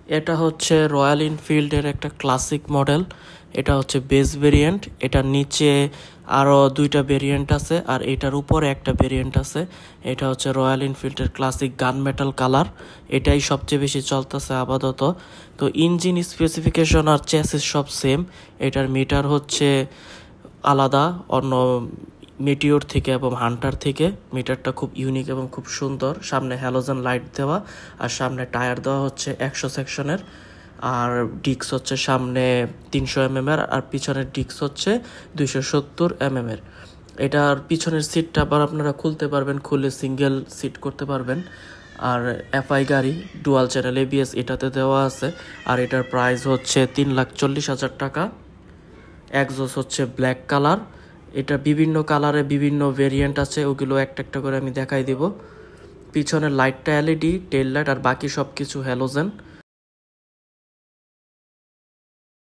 এটা হচ্ছে রয়্যাল এনফিল্ডের একটা ক্লাসিক মডেল। এটা হচ্ছে বেস ভেরিয়েন্ট। এটার নিচে আরও দুইটা ভেরিয়েন্ট আছে, আর এটার উপরে একটা ভেরিয়েন্ট আছে। এটা হচ্ছে রয়্যাল এনফিল্ডের ক্লাসিক গান মেটাল কালার। এটাই সবচেয়ে বেশি চলতেছে আপাতত। তো ইঞ্জিন স্পেসিফিকেশন আর চ্যাসিস সব সেম। এটার মিটার হচ্ছে আলাদা অন্য মেটিওর থেকে এবং হান্টার থেকে। মিটারটা খুব ইউনিক এবং খুব সুন্দর। সামনে হ্যালোজেন লাইট দেওয়া, আর সামনে টায়ার দেওয়া হচ্ছে 100 সেকশনের। আর ডিস্ক হচ্ছে সামনে 300 এর, আর পিছনের ডিস্ক হচ্ছে 270 এর। এটার পিছনের সিটটা আবার আপনারা খুলতে পারবেন, খুলে সিঙ্গেল সিট করতে পারবেন। আর এফআই গাড়ি, ডুয়াল চ্যানেল এবিএস এটাতে দেওয়া আছে। আর এটার প্রাইস হচ্ছে 3,40,000 টাকা। এক্সজস হচ্ছে ব্ল্যাক কালার। এটা বিভিন্ন কালারে বিভিন্ন ভেরিয়েন্ট আছে, ওগুলো একটা একটা করে আমি দেখাই দিব। পিছনের লাইটটা এলইডি টেল লাইট, আর বাকি সব কিছু হ্যালোজেন।